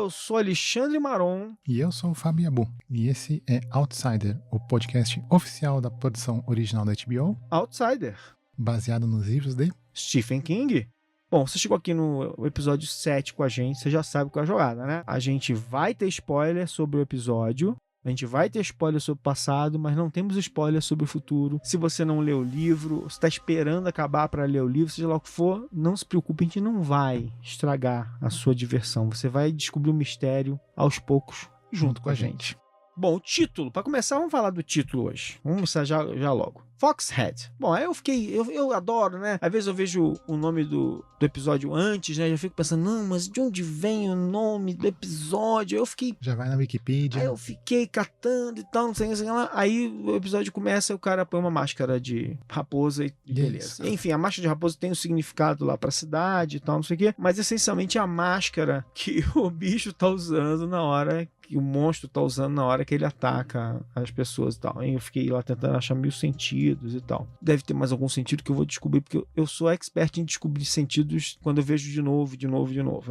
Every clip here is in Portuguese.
eu sou Alexandre Maron. E eu sou o Fábio Yabu. E esse é Outsider, o podcast oficial da produção original da HBO. Outsider. Baseado nos livros de Stephen King. Bom, você chegou aqui no episódio 7 com a gente, você já sabe qual é a jogada, né? A gente vai ter spoiler sobre o episódio. A gente vai ter spoiler sobre o passado, mas não temos spoiler sobre o futuro. Se você não leu o livro, você está esperando acabar para ler o livro, seja lá o que for, não se preocupe, a gente não vai estragar a sua diversão. Você vai descobrir o mistério aos poucos junto com a gente. Bom, o título, para começar, vamos falar do título hoje. Vamos começar já logo. Foxhead. Bom, aí eu adoro, né? Às vezes eu vejo o nome do episódio antes, né? Já fico pensando, não, mas de onde vem o nome do episódio? Já vai na Wikipedia. Aí eu fiquei catando e tal, não sei o que lá. Aí o episódio começa e o cara põe uma máscara de raposa e beleza. Enfim, a máscara de raposa tem um significado lá pra cidade e tal, não sei o quê. Mas essencialmente é a máscara que o bicho tá usando na hora que o monstro tá usando na hora que ele ataca as pessoas e tal. Aí eu fiquei lá tentando achar 1000 sentidos e tal. Deve ter mais algum sentido que eu vou descobrir, porque eu sou expert em descobrir sentidos quando eu vejo de novo,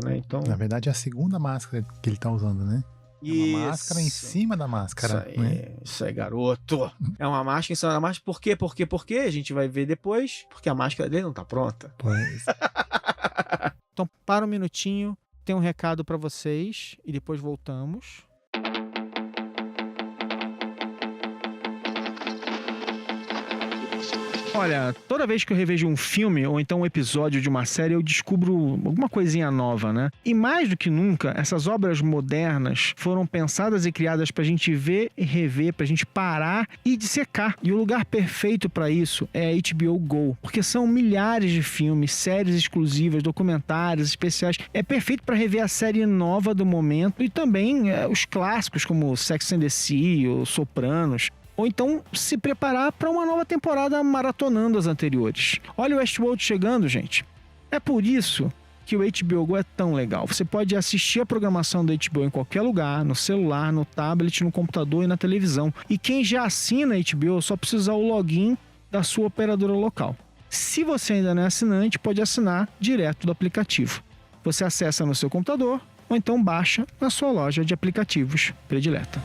né? Então... Na verdade é a segunda máscara que ele tá usando, né? É uma máscara em cima da máscara. Isso aí, garoto. É uma máscara em cima da máscara. Por quê? A gente vai ver depois. Porque a máscara dele não tá pronta. Pois. Então, para um minutinho. Tem um recado para vocês e depois voltamos. Olha, toda vez que eu revejo um filme ou então um episódio de uma série, eu descubro alguma coisinha nova, né? E mais do que nunca, essas obras modernas foram pensadas e criadas pra gente ver e rever, pra gente parar e dissecar. E o lugar perfeito pra isso é a HBO Go, porque são milhares de filmes, séries exclusivas, documentários especiais. É perfeito pra rever a série nova do momento e também os clássicos como Sex and the City ou Sopranos. Ou então se preparar para uma nova temporada maratonando as anteriores. Olha o Westworld chegando, gente. É por isso que o HBO Go é tão legal. Você pode assistir a programação do HBO em qualquer lugar, no celular, no tablet, no computador e na televisão. E quem já assina a HBO só precisa usar o login da sua operadora local. Se você ainda não é assinante, pode assinar direto do aplicativo. Você acessa no seu computador ou então baixa na sua loja de aplicativos predileta.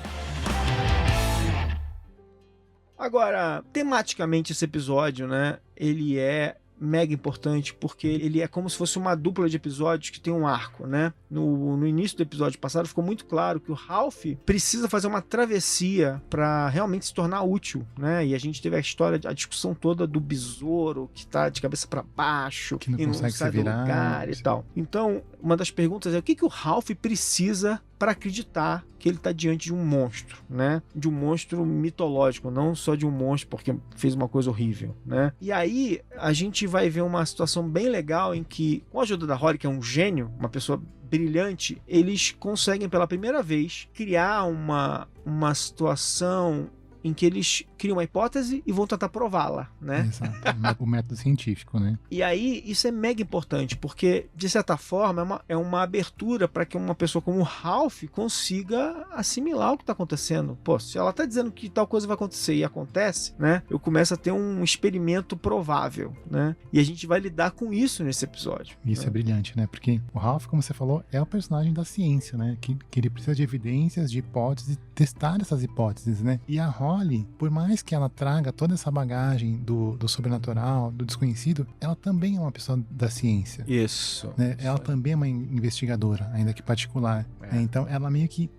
Agora, tematicamente esse episódio, né, ele é mega importante porque ele é como se fosse uma dupla de episódios que tem um arco, né? No início do episódio passado ficou muito claro que o Ralph precisa fazer uma travessia para realmente se tornar útil, né? E a gente teve a discussão toda do besouro que tá de cabeça para baixo, que não consegue sai se virar, do lugar e tal. Então, uma das perguntas é o que o Ralph precisa para acreditar que ele está diante de um monstro, né? De um monstro mitológico, não só de um monstro porque fez uma coisa horrível, né? E aí a gente vai ver uma situação bem legal em que, com a ajuda da Holly, que é um gênio, uma pessoa brilhante, eles conseguem pela primeira vez criar uma situação em que eles criam uma hipótese e vão tentar prová-la, né? Exato, o método científico, né? E aí, isso é mega importante, porque, de certa forma, é uma abertura para que uma pessoa como o Ralph consiga assimilar o que está acontecendo. Pô, se ela está dizendo que tal coisa vai acontecer e acontece, né? Eu começo a ter um experimento provável, né? E a gente vai lidar com isso nesse episódio. Isso, né? É brilhante, né? Porque o Ralph, como você falou, é o personagem da ciência, né? Que ele precisa de evidências, de hipóteses, testar essas hipóteses, né? E a Holly, por mais que ela traga toda essa bagagem do sobrenatural, do desconhecido, ela também é uma pessoa da ciência. Isso. Né? Ela também é uma investigadora, ainda que particular. É. Então ela meio que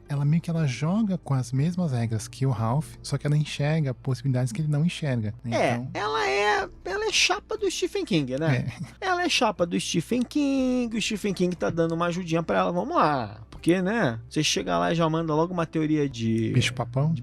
ela joga com as mesmas regras que o Ralph, só que ela enxerga possibilidades que ele não enxerga. Né? Então... ela é chapa do Stephen King, né? Ela é chapa do Stephen King, o Stephen King tá dando uma ajudinha pra ela, vamos lá. Porque, né, você chega lá e já manda logo uma teoria de bicho-papão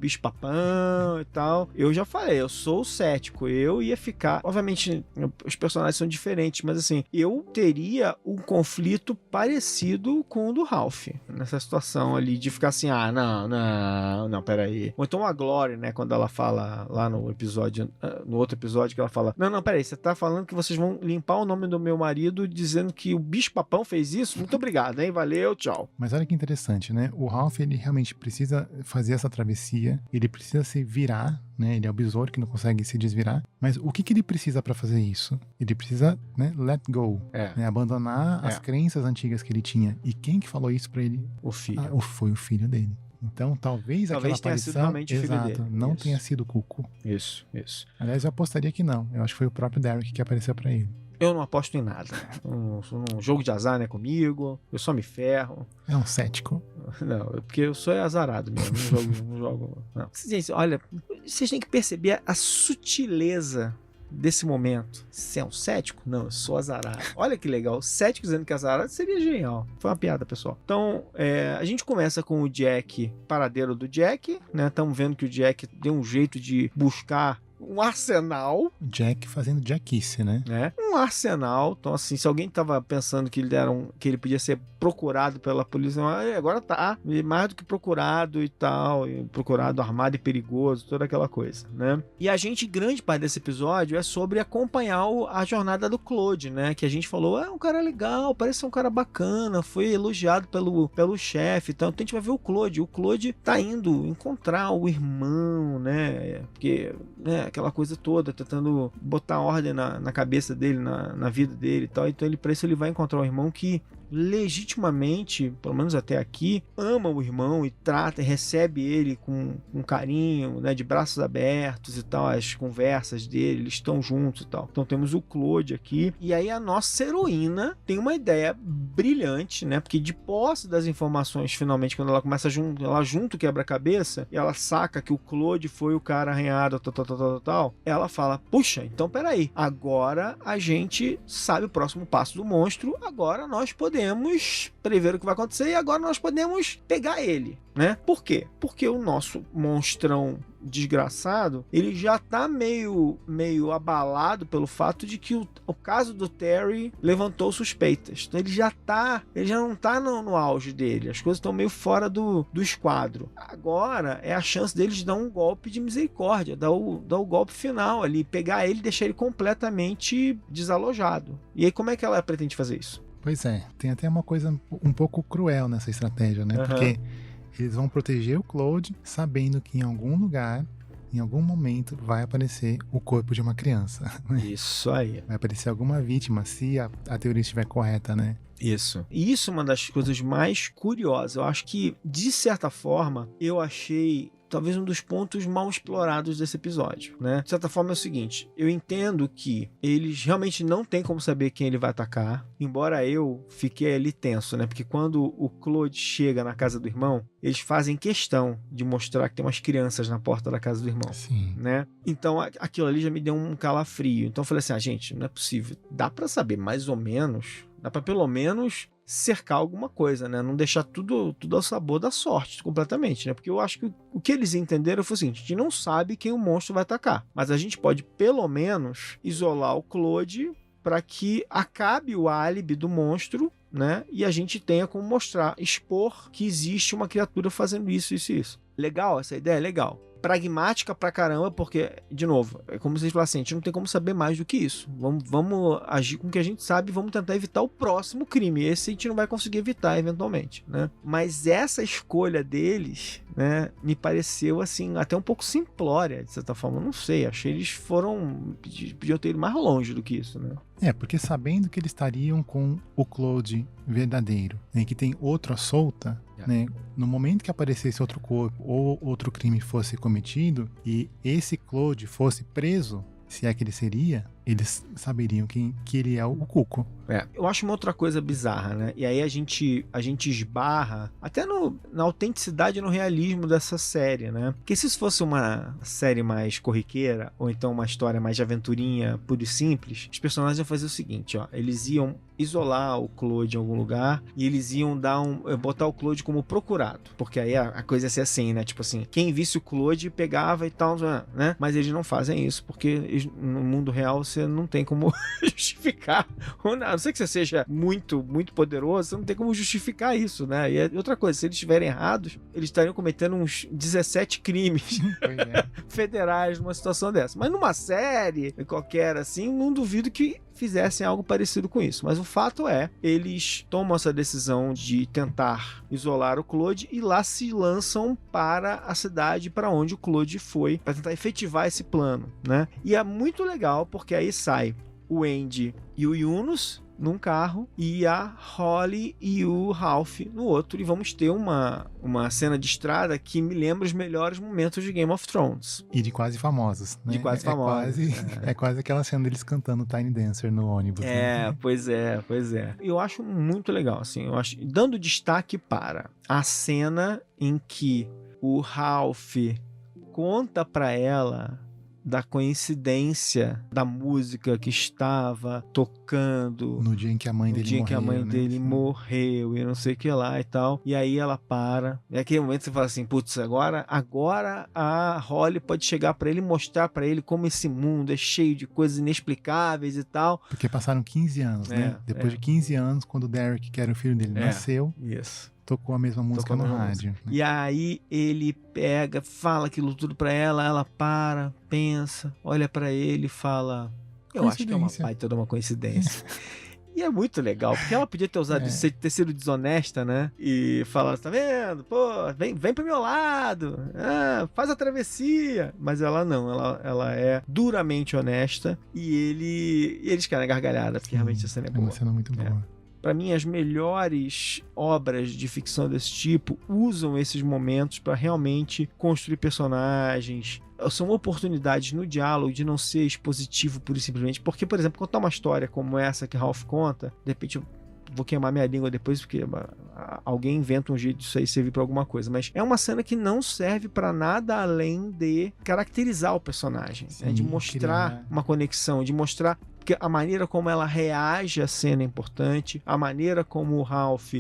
e tal. Eu já falei, eu sou cético, eu ia ficar... Obviamente, os personagens são diferentes, mas assim, eu teria um conflito parecido com o do Ralph, nessa situação ali, de ficar assim, não, peraí. Ou então a Glory, né, quando ela fala lá no outro episódio, que ela fala, não, peraí, você tá falando que vocês vão limpar o nome do meu marido dizendo que o bicho-papão fez isso? Muito obrigado, hein, valeu, tchau. Mas olha que interessante, né? O Ralph, ele realmente precisa fazer essa travessia, ele precisa se virar, né? Ele é o besouro que não consegue se desvirar. Mas o que ele precisa para fazer isso? Ele precisa, né, let go, né? Abandonar as crenças antigas que ele tinha. E quem que falou isso para ele? O filho. Foi o filho dele. Então, talvez aquela tenha aparição, sido realmente o filho exato, dele. não Isso. tenha sido o Cuco. Isso. Aliás, eu apostaria que não. Eu acho que foi o próprio Derek que apareceu para ele. Eu não aposto em nada. Um jogo de azar não é comigo. Eu só me ferro. É um cético. Não, porque eu sou azarado mesmo. Não jogo. Não. Gente, olha, vocês têm que perceber a sutileza desse momento. Você é um cético? Não, eu sou azarado. Olha que legal. Cético dizendo que é azarado seria genial. Foi uma piada, pessoal. Então, a gente começa com o Jack, paradeiro do Jack, né? Estamos vendo que o Jack deu um jeito de buscar um arsenal. Jack fazendo jackice, né? Um arsenal. Então, assim, se alguém tava pensando que ele podia ser procurado pela polícia, agora tá. Mais do que procurado e tal. Procurado, armado e perigoso, toda aquela coisa, né? E grande parte desse episódio é sobre acompanhar a jornada do Claude, né? Que a gente falou, um cara legal, parece ser um cara bacana, foi elogiado pelo chefe. Então, a gente vai ver o Claude. O Claude tá indo encontrar o irmão, né? Porque, né? Aquela coisa toda, tentando botar ordem na cabeça dele, na vida dele e tal. Então, para isso, ele vai encontrar um irmão que legitimamente, pelo menos até aqui, ama o irmão e trata e recebe ele com carinho, né, de braços abertos e tal, as conversas dele, eles estão juntos e tal. Então temos o Claude aqui, e aí a nossa heroína tem uma ideia brilhante, né, porque de posse das informações, finalmente, quando ela começa ela junto quebra-cabeça, e ela saca que o Claude foi o cara arranhado, tal, ela fala, puxa, então peraí, agora a gente sabe o próximo passo do monstro, agora nós podemos prever o que vai acontecer e agora nós podemos pegar ele, né? Por quê? Porque o nosso monstrão desgraçado, ele já tá meio abalado pelo fato de que o caso do Terry levantou suspeitas. Então ele já não tá no auge dele. As coisas estão meio fora do esquadro. Agora é a chance deles de dar um golpe de misericórdia, dar o golpe final ali, pegar ele e deixar ele completamente desalojado. E aí como é que ela pretende fazer isso? Pois é, tem até uma coisa um pouco cruel nessa estratégia, né? Porque eles vão proteger o Claude sabendo que em algum lugar, em algum momento, vai aparecer o corpo de uma criança. Né? Isso aí. Vai aparecer alguma vítima, se a teoria estiver correta, né? Isso. E isso é uma das coisas mais curiosas. Eu acho que, de certa forma, eu achei talvez um dos pontos mal explorados desse episódio, né? De certa forma é o seguinte, eu entendo que eles realmente não têm como saber quem ele vai atacar, embora eu fiquei ali tenso, né? Porque quando o Claude chega na casa do irmão, eles fazem questão de mostrar que tem umas crianças na porta da casa do irmão. Sim. Né? Então aquilo ali já me deu um calafrio. Então eu falei assim, gente, não é possível. Dá pra saber mais ou menos, dá pra pelo menos cercar alguma coisa, né? Não deixar tudo ao sabor da sorte completamente, né? Porque eu acho que o que eles entenderam foi o seguinte, a gente não sabe quem o monstro vai atacar, mas a gente pode pelo menos isolar o Claude para que acabe o álibi do monstro, né? E a gente tenha como mostrar, expor que existe uma criatura fazendo isso. Legal essa ideia? Legal. Pragmática pra caramba, porque, de novo, é como vocês falaram assim, a gente não tem como saber mais do que isso. Vamos agir com o que a gente sabe e vamos tentar evitar o próximo crime. Esse a gente não vai conseguir evitar, eventualmente, né? Mas essa escolha deles, né, me pareceu, assim, até um pouco simplória, de certa forma. Eu não sei, achei que eles podiam ter ido mais longe do que isso, né? Porque sabendo que eles estariam com o Claude verdadeiro, né, que tem outro à solta, né, no momento que aparecesse outro corpo ou outro crime fosse cometido e esse Claude fosse preso, se é que ele seria, eles saberiam que ele é o Cuco. Eu acho uma outra coisa bizarra, né? E aí a gente esbarra até na autenticidade e no realismo dessa série, né? Porque se isso fosse uma série mais corriqueira, ou então uma história mais de aventurinha pura e simples, os personagens iam fazer o seguinte, ó, eles iam isolar o Claude em algum lugar e eles iam botar o Claude como procurado, porque aí a coisa ia ser assim, né? Tipo assim, quem visse o Claude pegava e tal, né? Mas eles não fazem isso, porque no mundo real você não tem como justificar, a não ser que você seja muito, muito poderoso, você não tem como justificar isso, né? E outra coisa, se eles estiverem errados, eles estariam cometendo uns 17 crimes federais numa situação dessa. Mas numa série qualquer assim, não duvido que fizessem algo parecido com isso. Mas o fato é, eles tomam essa decisão de tentar isolar o Claude e lá se lançam para a cidade para onde o Claude foi, para tentar efetivar esse plano, né? E é muito legal porque aí sai o Andy e o Yunus num carro e a Holly e o Ralph no outro, e vamos ter uma cena de estrada que me lembra os melhores momentos de Game of Thrones. E de Quase Famosos, né? De Quase Famosos. É quase aquela cena deles cantando Tiny Dancer no ônibus. Né? Pois é. Eu acho muito legal, assim, eu acho, dando destaque para a cena em que o Ralph conta para ela da coincidência da música que estava tocando no dia em que a mãe dele morreu e não sei o que lá e tal, e aí ela para, e naquele momento você fala assim, putz, agora a Holly pode chegar pra ele e mostrar pra ele como esse mundo é cheio de coisas inexplicáveis e tal. Porque passaram 15 anos, né? Depois de 15 anos, quando o Derek, que era o filho dele, nasceu, isso, tocou a mesma música no rádio. Né? E aí ele pega, fala aquilo tudo pra ela, ela para, pensa, olha pra ele e fala, eu acho que é uma baita de uma coincidência. E é muito legal, porque ela podia ter usado ter sido desonesta, né? E falar, tá vendo? Pô, vem pro meu lado, faz a travessia. Mas ela não, ela é duramente honesta e eles querem a gargalhada, porque realmente a cena é boa. É uma cena muito boa. Para mim, as melhores obras de ficção desse tipo usam esses momentos para realmente construir personagens. São oportunidades no diálogo de não ser expositivo pura e simplesmente. Porque, por exemplo, contar uma história como essa que Ralph conta, de repente eu vou queimar minha língua depois, porque alguém inventa um jeito disso aí servir para alguma coisa. Mas é uma cena que não serve para nada além de caracterizar o personagem. Sim, né? De mostrar uma conexão, de mostrar... Porque a maneira como ela reage à cena é importante, a maneira como o Ralph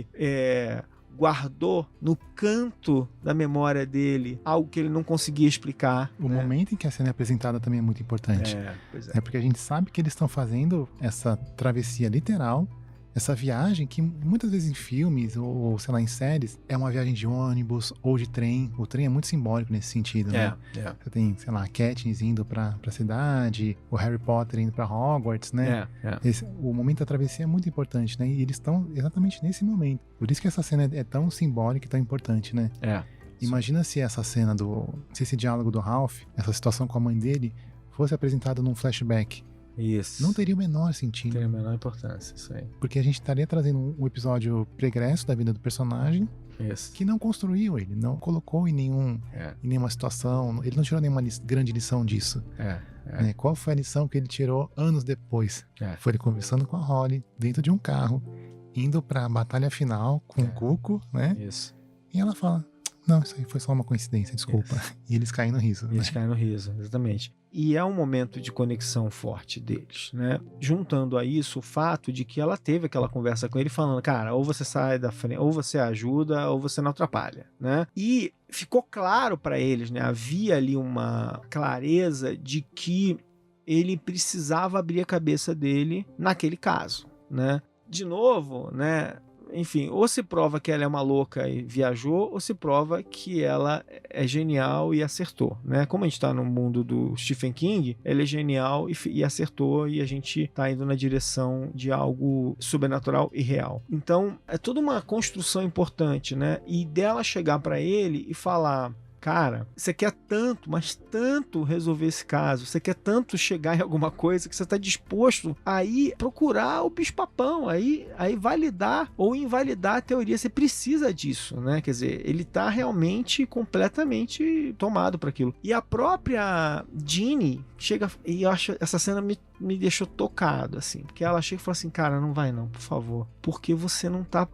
guardou no canto da memória dele algo que ele não conseguia explicar. O momento em que a cena é apresentada também é muito importante. É porque a gente sabe que eles estão fazendo essa travessia literal, essa viagem que muitas vezes em filmes ou sei lá, em séries, é uma viagem de ônibus ou de trem. O trem é muito simbólico nesse sentido, né? Você tem, sei lá, a Katniss indo pra cidade, o Harry Potter indo pra Hogwarts, né? O momento da travessia é muito importante, né? E eles estão exatamente nesse momento. Por isso que essa cena é tão simbólica e tão importante, né? Imagina se essa cena se esse diálogo do Ralph, essa situação com a mãe dele, fosse apresentado num flashback. Isso. Não teria o menor sentido. Não teria a menor importância, isso aí. Porque a gente estaria trazendo um episódio pregresso da vida do personagem que não construiu ele, não colocou em nenhuma situação, ele não tirou nenhuma grande lição disso. Né? Qual foi a lição que ele tirou anos depois? Foi ele conversando com a Holly, dentro de um carro, indo pra batalha final com o Cuco, né? Isso. E ela fala, não, isso aí foi só uma coincidência, desculpa. E eles caem no riso. Eles caem no riso, exatamente. E é um momento de conexão forte deles, né? Juntando a isso o fato de que ela teve aquela conversa com ele falando, cara, ou você sai da frente, ou você ajuda, ou você não atrapalha, né? E ficou claro para eles, né? Havia ali uma clareza de que ele precisava abrir a cabeça dele naquele caso, né? De novo, né? Enfim, ou se prova que ela é uma louca e viajou, ou se prova que ela é genial e acertou, né? Como a gente tá no mundo do Stephen King, ele é genial e acertou, e a gente tá indo na direção de algo sobrenatural e real. Então, é toda uma construção importante, né? E dela chegar para ele e falar... Cara, você quer tanto, mas tanto resolver esse caso, você quer tanto chegar em alguma coisa que você está disposto a ir procurar o bicho-papão, aí validar ou invalidar a teoria. Você precisa disso, né? Quer dizer, ele está realmente completamente tomado para aquilo. E a própria Ginny chega, e eu acho essa cena me deixou tocado, assim, porque ela chega e fala assim, cara, não vai não, por favor, porque você não tá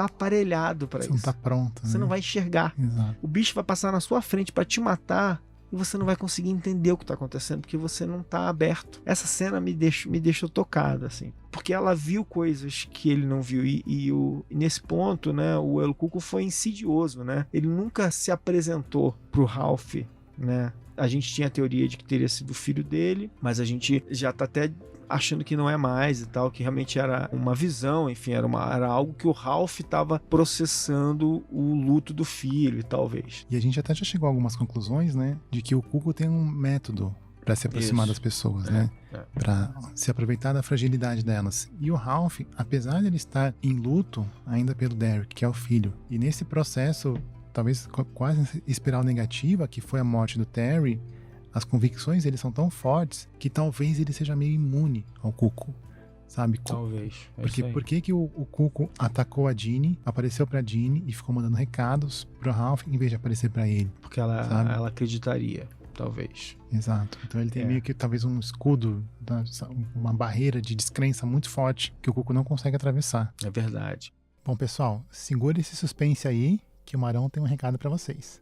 aparelhado para isso. Você não tá pronto. Você não vai enxergar. Exato. O bicho vai passar na sua frente para te matar e você não vai conseguir entender o que tá acontecendo, porque você não tá aberto. Essa cena me deixou tocado, assim, porque ela viu coisas que ele não viu, e nesse ponto, né, o El Cuco foi insidioso, né? Ele nunca se apresentou pro Ralph, né? A gente tinha a teoria de que teria sido o filho dele, mas a gente já tá até achando que não é mais e tal, que realmente era uma visão, enfim, era algo que o Ralph estava processando o luto do filho, talvez. E a gente até já chegou a algumas conclusões, né, de que o Cuco tem um método pra se aproximar das pessoas, né? Pra se aproveitar da fragilidade delas. E o Ralph, apesar de ele estar em luto ainda pelo Derek, que é o filho, e nesse processo, talvez quase espiral negativa, que foi a morte do Terry, as convicções dele são tão fortes que talvez ele seja meio imune ao Cuco, sabe? Talvez. Porque por que o Cuco atacou a Ginny, apareceu pra Ginny e ficou mandando recados pro Ralph em vez de aparecer pra ele? Porque ela acreditaria, talvez. Exato. Então ele tem meio que talvez um escudo, uma barreira de descrença muito forte que o Cuco não consegue atravessar. É verdade. Bom, pessoal, segure esse suspense aí que o Marão tem um recado pra vocês.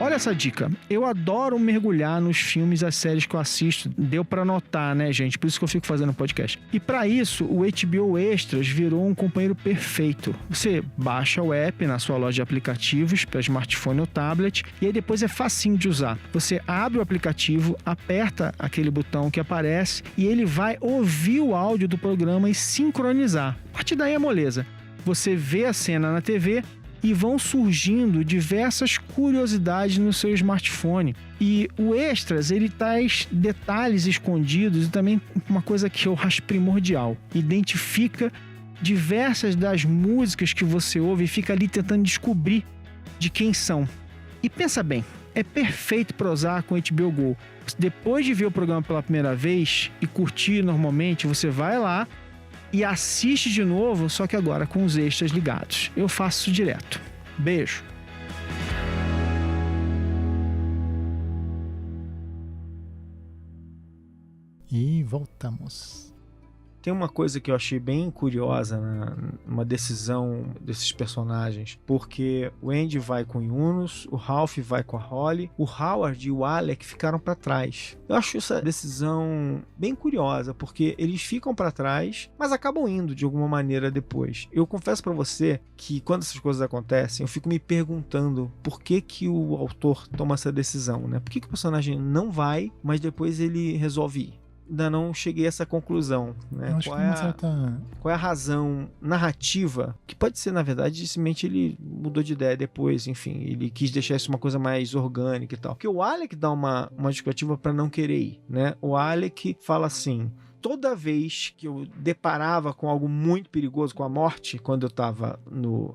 Olha essa dica. Eu adoro mergulhar nos filmes e as séries que eu assisto. Deu pra notar, né, gente? Por isso que eu fico fazendo podcast. E pra isso, o HBO Extras virou um companheiro perfeito. Você baixa o app na sua loja de aplicativos para smartphone ou tablet e aí depois é facinho de usar. Você abre o aplicativo, aperta aquele botão que aparece e ele vai ouvir o áudio do programa e sincronizar. A partir daí é moleza. Você vê a cena na TV e vão surgindo diversas curiosidades no seu smartphone. E o Extras, ele traz detalhes escondidos e também uma coisa que eu acho primordial. Identifica diversas das músicas que você ouve e fica ali tentando descobrir de quem são. E pensa bem, é perfeito para usar com HBO Go. Depois de ver o programa pela primeira vez e curtir normalmente, você vai lá e assiste de novo, só que agora com os extras ligados. Eu faço isso direto. Beijo! E voltamos. Tem uma coisa que eu achei bem curiosa numa decisão desses personagens, porque o Andy vai com o Yunus, o Ralph vai com a Holly, o Howard e o Alec ficaram para trás. Eu acho essa decisão bem curiosa, porque eles ficam para trás, mas acabam indo de alguma maneira depois. Eu confesso para você que quando essas coisas acontecem, eu fico me perguntando por que o autor toma essa decisão, né? Por que o personagem não vai, mas depois ele resolve ir? Ainda não cheguei a essa conclusão, né? Eu acho Qual é a razão narrativa? Que pode ser, na verdade, simplesmente ele mudou de ideia depois, enfim, ele quis deixar isso uma coisa mais orgânica e tal. Porque o Alec dá uma justificativa para não querer ir, né? O Alec fala assim: toda vez que eu deparava com algo muito perigoso, com a morte, quando eu tava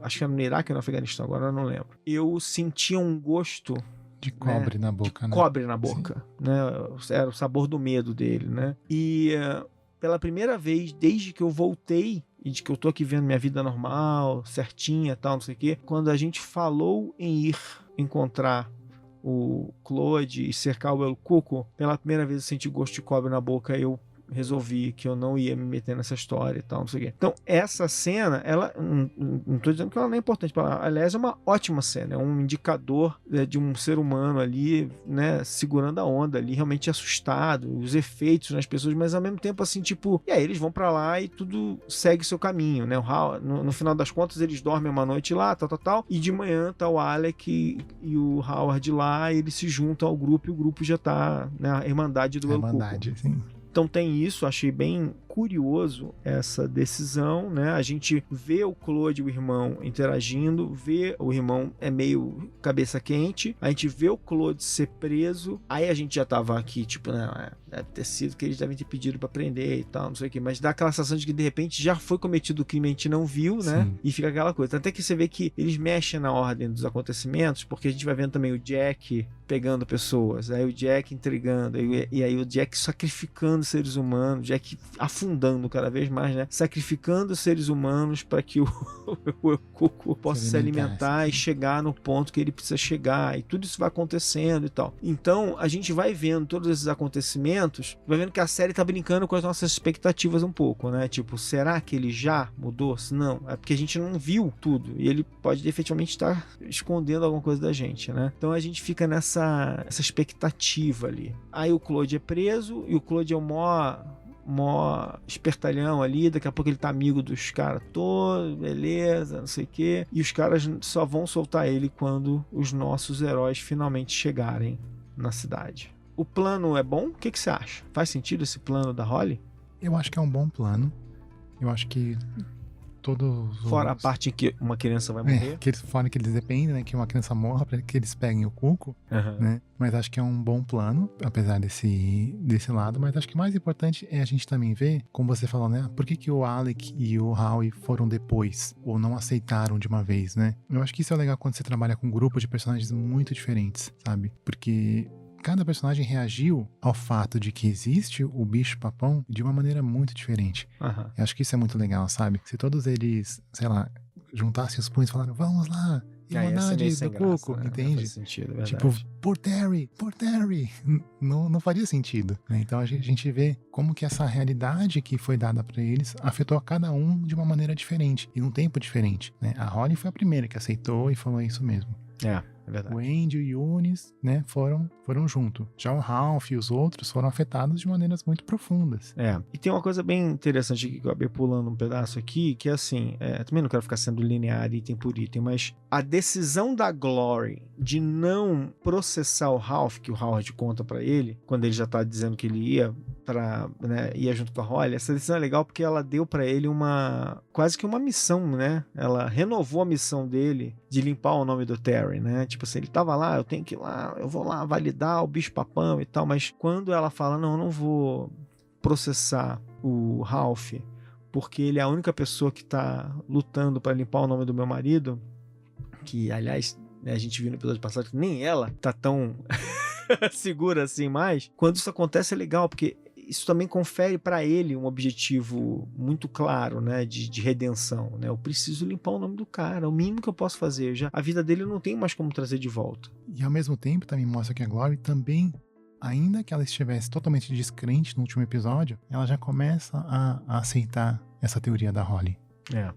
acho que era no Iraque ou no Afeganistão, agora eu não lembro, eu sentia um gosto de cobre, né? Na boca, né? Cobre na boca, né? Era o sabor do medo dele, né? E pela primeira vez, desde que eu voltei e de que eu tô aqui vendo minha vida normal, certinha, tal, não sei o quê, quando a gente falou em ir encontrar o Claude e cercar o El Cuco, pela primeira vez eu senti gosto de cobre na boca, eu resolvi que eu não ia me meter nessa história e tal, não sei o quê. Então, essa cena, ela, não tô dizendo que ela não é importante, aliás, é uma ótima cena, é um indicador de um ser humano ali, né, segurando a onda ali, realmente assustado, os efeitos nas pessoas, mas ao mesmo tempo, assim, tipo, e aí eles vão pra lá e tudo segue seu caminho, né, no final das contas, eles dormem uma noite lá, tal, e de manhã tá o Alec e o Howard lá, e eles se juntam ao grupo, e o grupo já tá, né, a Irmandade do El Cuco. Irmandade, sim. Então tem isso, achei bem curioso essa decisão, né? A gente vê o Claude e o irmão interagindo, vê o irmão é meio cabeça quente, a gente vê o Claude ser preso, aí a gente já tava aqui, tipo, né? Deve ter sido que eles devem ter pedido pra prender e tal, não sei o que, mas dá aquela sensação de que de repente já foi cometido o crime, a gente não viu, né? Sim. E fica aquela coisa. Até que você vê que eles mexem na ordem dos acontecimentos, porque a gente vai vendo também o Jack pegando pessoas, aí o Jack entregando, e aí o Jack sacrificando seres humanos, o Jack afundando cada vez mais, né? Sacrificando seres humanos para que o Cuco possa se alimentar e chegar no ponto que ele precisa chegar, e tudo isso vai acontecendo e tal. Então, a gente vai vendo todos esses acontecimentos, vai vendo que a série tá brincando com as nossas expectativas um pouco, né? Tipo, será que ele já mudou? Se não, é porque a gente não viu tudo, e ele pode efetivamente estar escondendo alguma coisa da gente, né? Então a gente fica nessa expectativa ali. Aí o Claude é preso, e o Claude é o mó espertalhão ali, daqui a pouco ele tá amigo dos caras todos, beleza, não sei o quê, e os caras só vão soltar ele quando os nossos heróis finalmente chegarem na cidade. O plano é bom? O que você acha? Faz sentido esse plano da Holly? Eu acho que é um bom plano. Eu acho que todos Fora a os... parte em que uma criança vai morrer. Fora que eles dependem, né? Que uma criança morra para que eles peguem o Cuco, né? Mas acho que é um bom plano, apesar desse lado. Mas acho que o mais importante é a gente também ver, como você falou, né? Por que o Alec e o Howie foram depois? Ou não aceitaram de uma vez, né? Eu acho que isso é legal quando você trabalha com um grupo de personagens muito diferentes, sabe? Porque cada personagem reagiu ao fato de que existe o bicho-papão de uma maneira muito diferente. Eu acho que isso é muito legal, sabe? Se todos eles, sei lá, juntassem os punhos e falaram, vamos lá, Igualdade do Cuco, né? entende? Faz sentido, é verdade. Tipo, por Terry! Não faria sentido, né? Então a gente vê como que essa realidade que foi dada pra eles afetou a cada um de uma maneira diferente e num tempo diferente, né? A Holly foi a primeira que aceitou e falou isso mesmo. É verdade. O Andy e o Yunis, né, foram junto. Já o Ralph e os outros foram afetados de maneiras muito profundas. E tem uma coisa bem interessante aqui que eu acabei pulando um pedaço aqui, que é assim, também não quero ficar sendo linear item por item, mas a decisão da Glory de não processar o Ralph, que o Howard conta pra ele, quando ele já tá dizendo que ele ia junto com a Holly, essa decisão é legal porque ela deu pra ele quase que uma missão, né? Ela renovou a missão dele de limpar o nome do Terry, né? Tipo assim, ele tava lá, eu tenho que ir lá, eu vou lá validar o bicho-papão e tal, mas quando ela fala, não, eu não vou processar o Ralph, porque ele é a única pessoa que tá lutando pra limpar o nome do meu marido, que, aliás, né, a gente viu no episódio passado que nem ela tá tão segura assim mais. Quando isso acontece é legal, porque isso também confere pra ele um objetivo muito claro, né, de redenção, né? Eu preciso limpar o nome do cara, é o mínimo que eu posso fazer. A vida dele não tem mais como trazer de volta. E ao mesmo tempo também mostra que a Glory também, ainda que ela estivesse totalmente descrente no último episódio, ela já começa a aceitar essa teoria da Holly.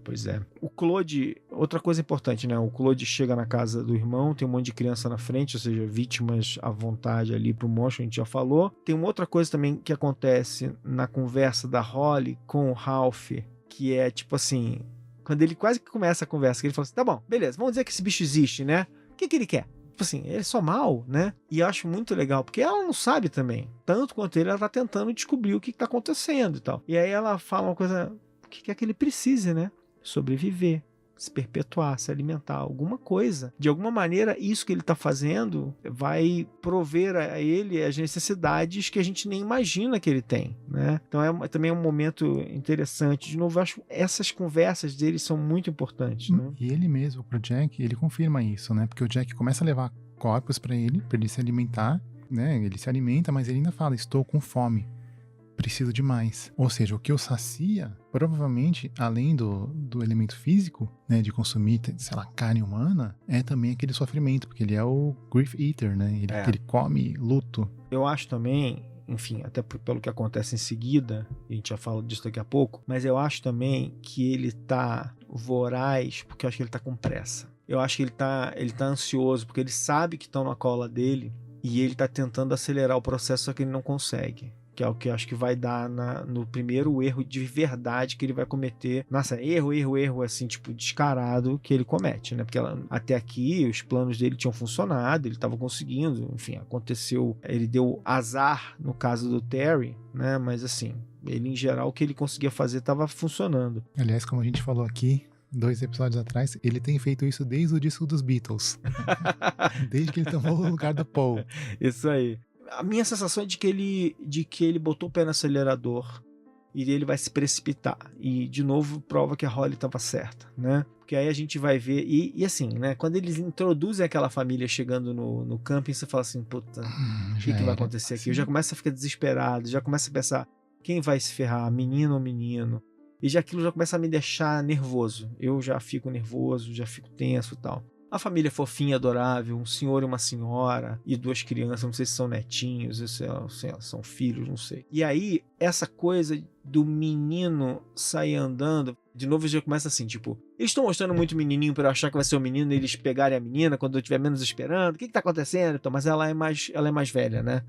Pois é. O Claude, outra coisa importante, né? O Claude chega na casa do irmão, tem um monte de criança na frente, ou seja, vítimas à vontade ali pro monstro, a gente já falou. Tem uma outra coisa também que acontece na conversa da Holly com o Ralph, que é tipo assim, quando ele quase que começa a conversa, que ele fala assim, tá bom, beleza, vamos dizer que esse bicho existe, né? O que ele quer? Tipo assim, ele é só mal, né? E eu acho muito legal, porque ela não sabe também. Tanto quanto ele, ela tá tentando descobrir o que tá acontecendo e tal. E aí ela fala uma coisa... O que é que ele precise, né? Sobreviver, se perpetuar, se alimentar, alguma coisa. De alguma maneira, isso que ele está fazendo vai prover a ele as necessidades que a gente nem imagina que ele tem, né? Então também é um momento interessante. De novo, eu acho que essas conversas dele são muito importantes, né? E ele mesmo, pro Jack, ele confirma isso, né? Porque o Jack começa a levar corpos para ele se alimentar, né? Ele se alimenta, mas ele ainda fala, estou com fome. Preciso de mais. Ou seja, o que o sacia, provavelmente, além do elemento físico, né, de consumir, sei lá, carne humana, é também aquele sofrimento, porque ele é o grief eater, né? Ele come luto. Eu acho também, enfim, até pelo que acontece em seguida, a gente já fala disso daqui a pouco, mas eu acho também que ele tá voraz, porque eu acho que ele tá com pressa. Eu acho que ele tá ansioso, porque ele sabe que estão na cola dele e ele tá tentando acelerar o processo, só que ele não consegue. Que é o que eu acho que vai dar no primeiro erro de verdade que ele vai cometer. Nossa, erro, assim, tipo, descarado que ele comete, né? Porque até aqui os planos dele tinham funcionado, ele estava conseguindo, enfim, aconteceu, ele deu azar no caso do Terry, né? Mas assim, ele em geral o que ele conseguia fazer estava funcionando. Aliás, como a gente falou aqui, 2 episódios atrás, ele tem feito isso desde o disco dos Beatles. Desde que ele tomou o lugar do Paul. Isso aí. A minha sensação é de que ele botou o pé no acelerador e ele vai se precipitar. E, de novo, prova que a Holly estava certa, né? Porque aí a gente vai ver... E assim, né? Quando eles introduzem aquela família chegando no camping, você fala assim, puta, o que vai acontecer aqui? Eu já começo a ficar desesperado, já começo a pensar, quem vai se ferrar, menino ou menino? E aquilo já começa a me deixar nervoso. Eu já fico nervoso, já fico tenso e tal. A família fofinha, adorável, um senhor e uma senhora e 2 crianças, não sei se são netinhos, se são filhos, não sei. E aí, essa coisa do menino sair andando, de novo já começa assim, tipo, eles estão mostrando muito menininho para eu achar que vai ser o menino e eles pegarem a menina quando eu estiver menos esperando, o que tá acontecendo? Então, mas ela é mais velha, né?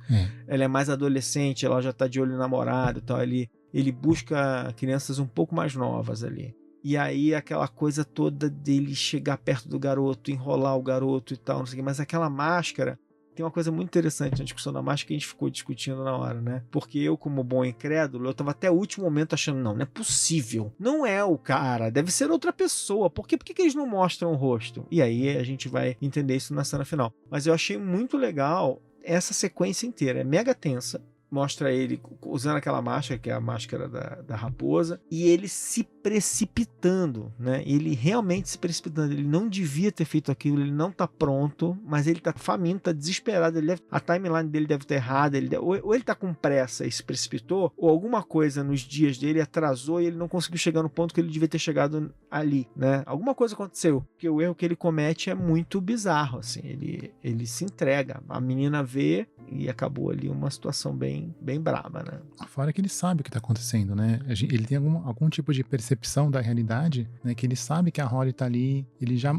Ela é mais adolescente, ela já tá de olho no namorado e tal, ele busca crianças um pouco mais novas ali. E aí aquela coisa toda dele chegar perto do garoto, enrolar o garoto e tal, não sei o que, mas aquela máscara tem uma coisa muito interessante na discussão da máscara que a gente ficou discutindo na hora, né? Porque eu, como bom incrédulo, eu tava até o último momento achando, não é possível. Não é o cara, deve ser outra pessoa. Por que eles não mostram o rosto? E aí a gente vai entender isso na cena final. Mas eu achei muito legal essa sequência inteira. É mega tensa. Mostra ele usando aquela máscara, que é a máscara da raposa, e ele se precipitando, né? Ele realmente se precipitando. Ele não devia ter feito aquilo, ele não tá pronto, mas ele tá faminto, tá desesperado. A timeline dele deve estar errada, ou ele tá com pressa e se precipitou, ou alguma coisa nos dias dele atrasou e ele não conseguiu chegar no ponto que ele devia ter chegado ali, né? Alguma coisa aconteceu, porque o erro que ele comete é muito bizarro, assim. Ele se entrega. A menina vê e acabou ali uma situação bem braba, né? Fora que ele sabe o que tá acontecendo, né? Ele tem algum tipo de percepção da realidade, né? Que ele sabe que a Holly tá ali,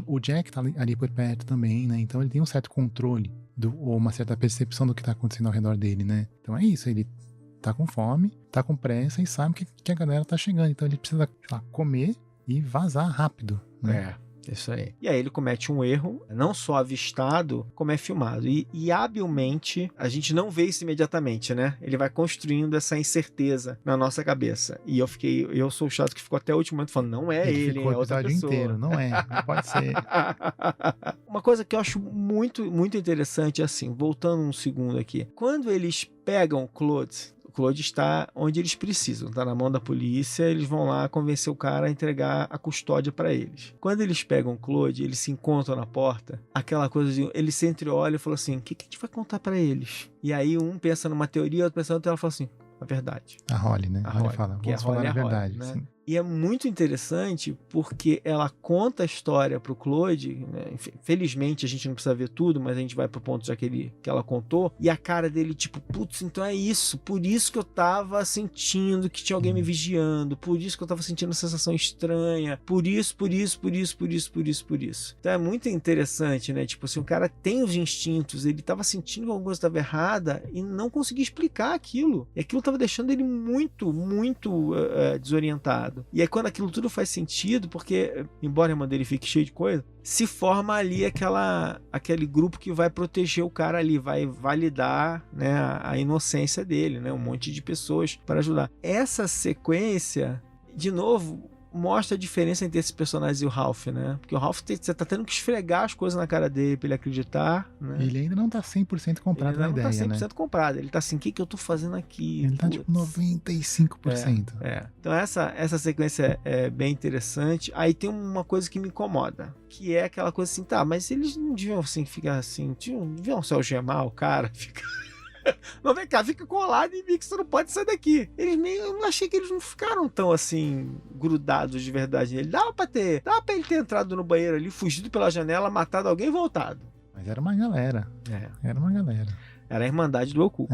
o Jack tá ali por perto também, né? Então ele tem um certo controle, ou uma certa percepção do que tá acontecendo ao redor dele, né? Então é isso, ele tá com fome, tá com pressa e sabe que a galera tá chegando. Então ele precisa, sei lá, comer e vazar rápido, né? Isso aí. E aí ele comete um erro, não só avistado, como é filmado. E habilmente, a gente não vê isso imediatamente, né? Ele vai construindo essa incerteza na nossa cabeça. E eu sou o chato que ficou até o último momento falando, não é ele, ficou é outra o episódio pessoa. inteiro, não pode ser. Uma coisa que eu acho muito, muito interessante é assim, voltando um segundo aqui. Quando eles pegam o Claude está onde eles precisam, está na mão da polícia, eles vão lá convencer o cara a entregar a custódia para eles. Quando eles pegam o Claude, eles se encontram na porta, aquela coisa de ele se entreolha e fala assim, o que a gente vai contar para eles? E aí um pensa numa teoria, outro pensa em outra, ela fala assim, a verdade. A Holly, né? A Holly fala, vamos falar a verdade. Holly, né? E é muito interessante porque ela conta a história pro Claude, né? Felizmente a gente não precisa ver tudo, mas a gente vai pro ponto já que ela contou, e a cara dele tipo, putz, então é isso, por isso que eu tava sentindo que tinha alguém me vigiando, por isso que eu tava sentindo uma sensação estranha, por isso. Então é muito interessante, né? Tipo assim, o cara tem os instintos, ele tava sentindo que alguma coisa estava errada e não conseguia explicar aquilo. E aquilo tava deixando ele muito desorientado. E aí quando aquilo tudo faz sentido, porque embora a irmã dele fique cheio de coisa, se forma ali aquele grupo que vai proteger o cara ali, vai validar, né, a inocência dele, né, um monte de pessoas para ajudar. Essa sequência, de novo, mostra a diferença entre esse personagem e o Ralph, né? Porque o Ralph, você tá tendo que esfregar as coisas na cara dele pra ele acreditar, né? Ele ainda não tá 100% comprado na ideia, né? Ele não tá 100% comprado. Ele tá assim, o que eu tô fazendo aqui? Ele tá tipo 95%. Então essa sequência é bem interessante. Aí tem uma coisa que me incomoda, que é aquela coisa assim, tá, mas eles não deviam assim, ficar assim, deviam se algemar o cara, ficar... Não, vem cá, fica colado em mim que você não pode sair daqui. Eu achei que eles não ficaram tão assim, grudados de verdade nele. Dava pra ele ter entrado no banheiro ali, fugido pela janela, matado alguém e voltado. Mas era uma galera. Era uma galera. Era a Irmandade do Goku.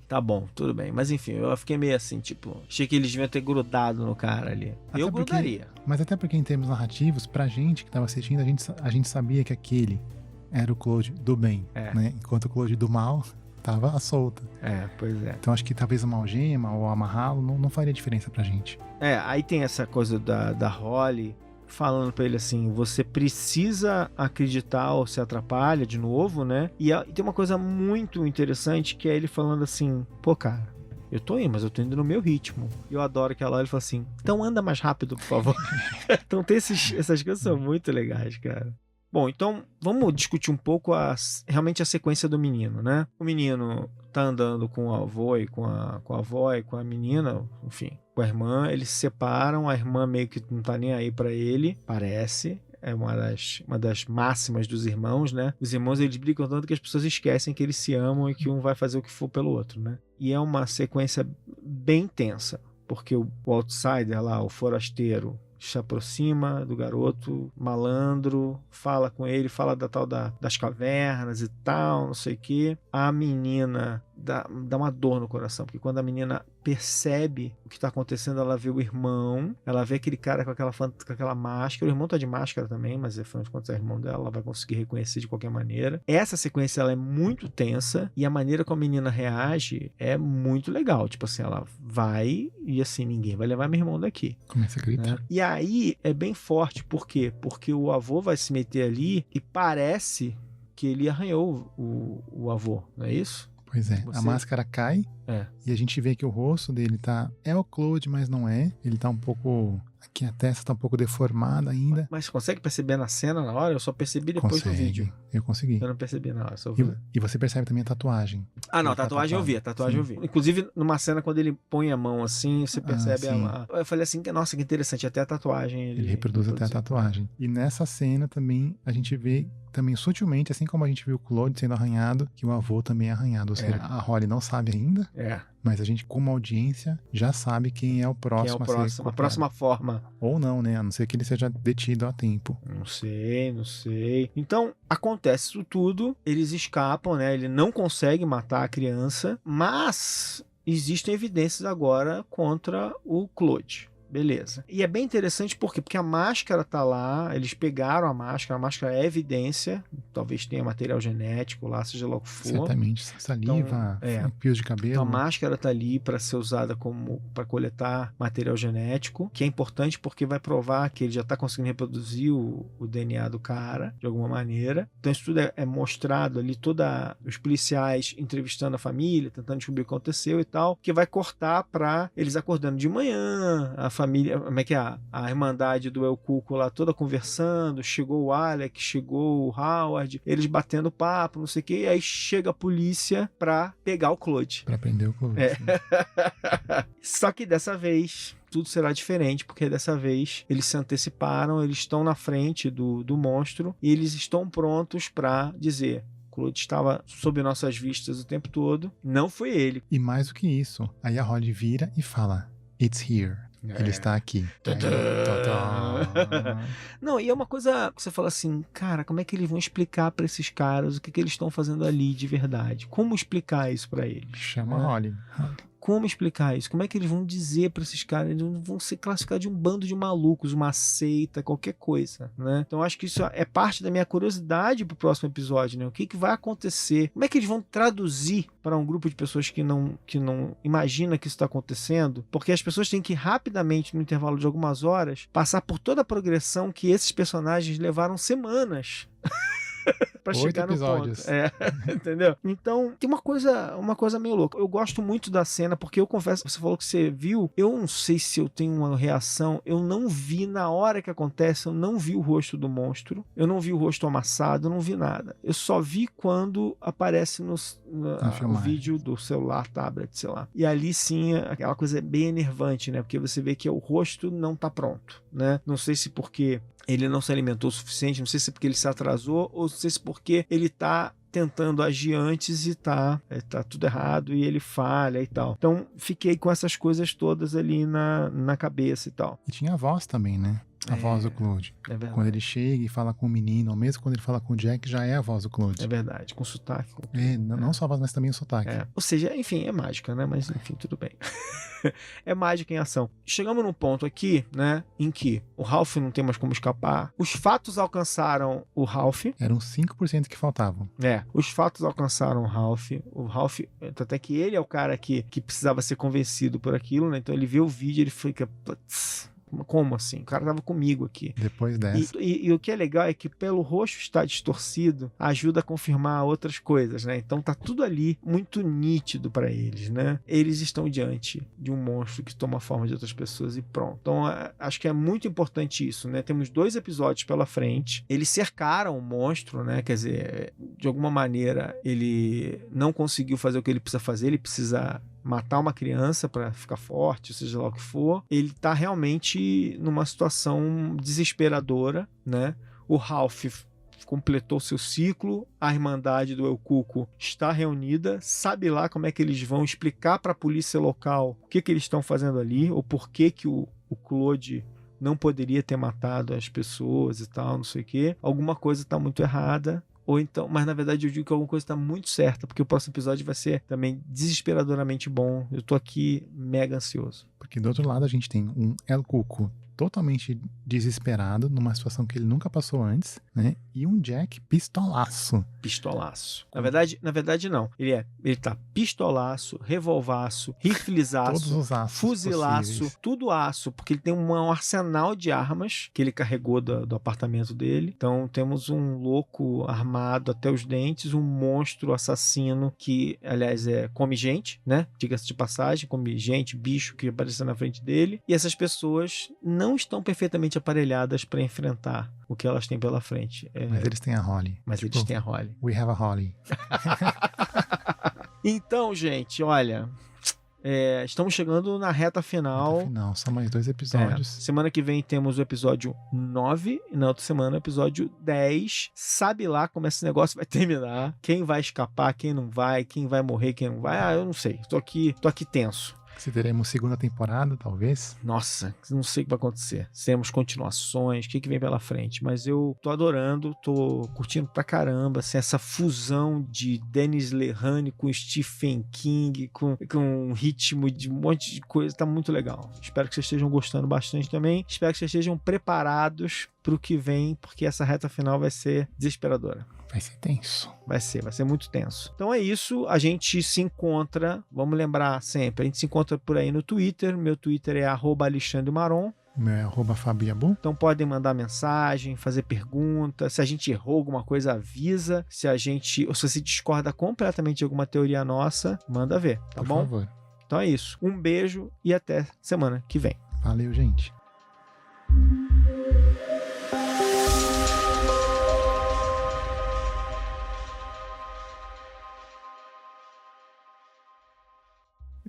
Tá bom, tudo bem. Mas enfim, eu fiquei meio assim, tipo, achei que eles deviam ter grudado no cara ali. Eu grudaria. Mas até porque em termos narrativos, pra gente que tava assistindo, a gente sabia que aquele era o Claude do bem, né? Enquanto o Claude do mal tava solta. Pois é. Então acho que talvez uma algema ou amarrá-lo não faria diferença pra gente. Aí tem essa coisa da Holly falando pra ele assim, você precisa acreditar ou se atrapalha de novo, né? E tem uma coisa muito interessante que é ele falando assim, pô, cara, eu tô indo, mas eu tô indo no meu ritmo. E eu adoro que a Holly fala assim, então anda mais rápido, por favor. Então tem essas coisas são muito legais, cara. Bom, então vamos discutir um pouco realmente a sequência do menino, né? O menino tá andando com o avô e com a avó e com a menina, enfim, com a irmã, eles se separam, a irmã meio que não tá nem aí pra ele, parece. É uma das máximas dos irmãos, né? Os irmãos, eles brigam tanto que as pessoas esquecem que eles se amam e que um vai fazer o que for pelo outro, né? E é uma sequência bem tensa, porque o outsider lá, o forasteiro, se aproxima do garoto, malandro, fala com ele, fala da tal das cavernas e tal, não sei o que. A menina dá uma dor no coração, porque quando a menina percebe o que está acontecendo, ela vê o irmão, ela vê aquele cara com aquela máscara, o irmão tá de máscara também, mas afinal de contas é irmão dela, ela vai conseguir reconhecer de qualquer maneira. Essa sequência ela é muito tensa e a maneira como a menina reage é muito legal, tipo assim, ela vai e assim, ninguém vai levar meu irmão daqui. Começa a gritar. Né? E aí é bem forte, por quê? Porque o avô vai se meter ali e parece porque ele arranhou o avô, não é isso? Pois é, a máscara cai e a gente vê que o rosto dele é o Claude, mas não é. Ele tá um pouco... Aqui a testa tá um pouco deformada ainda. Mas você consegue perceber na cena, na hora? Eu só percebi depois do vídeo. Eu consegui. Eu não percebi na hora, só vi. E você percebe também a tatuagem. Ah, não, a tatuagem eu vi, a tatuagem eu vi. Inclusive, numa cena, quando ele põe a mão assim, você percebe eu falei assim, nossa, que interessante, até a tatuagem. Ele reproduz até a tatuagem. E nessa cena também, a gente vê também sutilmente, assim como a gente viu o Claude sendo arranhado, que o avô também é arranhado. Ou seja, a Holly não sabe ainda. Mas a gente, como audiência, já sabe quem é o próximo a próxima forma. Ou não, né? A não ser que ele seja detido a tempo. Não sei. Então, acontece isso tudo, eles escapam, né? Ele não consegue matar a criança, mas existem evidências agora contra o Claude. Beleza. E é bem interessante por quê? Porque a máscara tá lá, eles pegaram a máscara é evidência, talvez tenha material genético lá, seja lá o que for. Certamente, saliva, fios de cabelo. Então a máscara tá ali para ser usada para coletar material genético, que é importante porque vai provar que ele já tá conseguindo reproduzir o DNA do cara, de alguma maneira. Então isso tudo é mostrado ali, os policiais entrevistando a família, tentando descobrir o que aconteceu e tal, que vai cortar para eles acordando de manhã, a família, como é que é? A irmandade do El Cuco lá toda conversando, chegou o Alec, chegou o Howard, eles batendo papo, não sei o que, e aí chega a polícia pra pegar o Claude. Pra prender o Claude. Só que dessa vez tudo será diferente, porque dessa vez eles se anteciparam, eles estão na frente do monstro e eles estão prontos pra dizer: Claude estava sob nossas vistas o tempo todo, não foi ele. E mais do que isso, aí a Holly vira e fala: It's here. Ele está aqui. Não, e é uma coisa que você fala assim, cara, como é que eles vão explicar pra esses caras o que eles estão fazendo ali de verdade? Como explicar isso pra eles? Chama a Holly. Como explicar isso? Como é que eles vão dizer para esses caras? Eles vão ser classificados de um bando de malucos, uma seita, qualquer coisa, né? Então acho que isso é parte da minha curiosidade pro próximo episódio, né? O que vai acontecer? Como é que eles vão traduzir para um grupo de pessoas que não imagina que isso está acontecendo? Porque as pessoas têm que rapidamente, no intervalo de algumas horas, passar por toda a progressão que esses personagens levaram semanas pra chegar no ponto. Entendeu? Então, tem uma coisa meio louca. Eu gosto muito da cena, porque eu confesso, você falou que você viu, eu não sei se eu tenho uma reação, eu não vi na hora que acontece, eu não vi o rosto do monstro, eu não vi o rosto amassado, eu não vi nada. Eu só vi quando aparece no vídeo do celular, tablet, sei lá. E ali sim, aquela coisa é bem enervante, né? Porque você vê que o rosto não tá pronto, né? Não sei se porque ele não se alimentou o suficiente, não sei se porque ele se atrasou, ou não sei se porque ele tá tentando agir antes e tá tudo errado e ele falha e tal. Então, fiquei com essas coisas todas ali na cabeça e tal. E tinha a voz também, né? A voz do Claude. É verdade. Quando ele chega e fala com o menino, ou mesmo quando ele fala com o Jack, já é a voz do Claude. É verdade, com sotaque. Não só a voz, mas também o sotaque. Ou seja, enfim, é mágica, né? Mas enfim, tudo bem. É mágica em ação. Chegamos num ponto aqui, né, em que o Ralph não tem mais como escapar. Os fatos alcançaram o Ralph. Eram 5% que faltavam. Os fatos alcançaram o Ralph. O Ralph, até que ele é o cara que precisava ser convencido por aquilo, né? Então ele vê o vídeo, ele fica... Como assim? O cara tava comigo aqui. Depois dessa. E o que é legal é que pelo rosto estar distorcido, ajuda a confirmar outras coisas, né? Então tá tudo ali muito nítido para eles, né? Eles estão diante de um monstro que toma a forma de outras pessoas e pronto. Então acho que é muito importante isso, né? Temos 2 episódios pela frente. Eles cercaram o monstro, né? Quer dizer, de alguma maneira ele não conseguiu fazer o que ele precisa fazer, ele precisa matar uma criança para ficar forte, seja lá o que for. Ele tá realmente numa situação desesperadora, né? O Ralph completou seu ciclo, a Irmandade do El Cuco está reunida, sabe lá como é que eles vão explicar para a polícia local o que eles estão fazendo ali, ou por que o Claude não poderia ter matado as pessoas e tal, não sei o quê. Alguma coisa está muito errada. Ou então, mas na verdade eu digo que alguma coisa está muito certa, porque o próximo episódio vai ser também desesperadoramente bom. Eu tô aqui mega ansioso. Porque do outro lado a gente tem um El Cuco totalmente desesperado, numa situação que ele nunca passou antes, né? E um Jack pistolaço. Pistolaço. Na verdade não. Ele tá pistolaço, revolvaço, riflezaço, Todos os aços fuzilaço, possíveis. tudo aço, porque ele tem um arsenal de armas que ele carregou do apartamento dele. Então temos um louco armado até os dentes, um monstro assassino que, aliás, come gente, né? Diga-se de passagem, come gente, bicho que aparece na frente dele. E essas pessoas não estão perfeitamente aparelhadas para enfrentar o que elas têm pela frente. Mas eles têm a Holly. Mas eles têm a Holly. We have a Holly. Então, gente, olha, estamos chegando na reta final. São mais 2 episódios. Semana que vem temos o episódio 9 e na outra semana o episódio 10. Sabe lá como esse negócio vai terminar, quem vai escapar, quem não vai, quem vai morrer, quem não vai. Eu não sei, tô aqui tenso. Se teremos segunda temporada, talvez. Nossa, não sei o que vai acontecer. Se teremos continuações, o que vem pela frente. Mas eu tô adorando, tô curtindo pra caramba, assim, essa fusão de Dennis Lehane com Stephen King, com um ritmo de um monte de coisa. Tá muito legal. Espero que vocês estejam gostando bastante também. Espero que vocês estejam preparados pro que vem, porque essa reta final vai ser desesperadora. Vai ser tenso. Vai ser muito tenso. Então é isso, a gente se encontra, vamos lembrar sempre, a gente se encontra por aí no Twitter, meu Twitter é @AlexandreMaron. O meu é @FabioYabu. Então podem mandar mensagem, fazer pergunta, se a gente errou alguma coisa, avisa, ou se você discorda completamente de alguma teoria nossa, manda ver, tá bom? Por favor. Então é isso, um beijo e até semana que vem. Valeu, gente.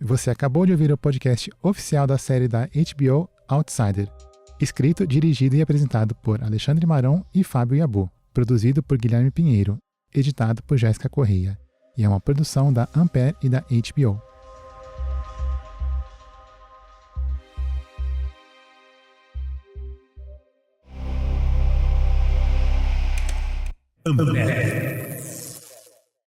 Você acabou de ouvir o podcast oficial da série da HBO Outsider, escrito, dirigido e apresentado por Alexandre Maron e Fábio Yabu, produzido por Guilherme Pinheiro, editado por Jéssica Correia, e é uma produção da Ampere e da HBO. Ampere.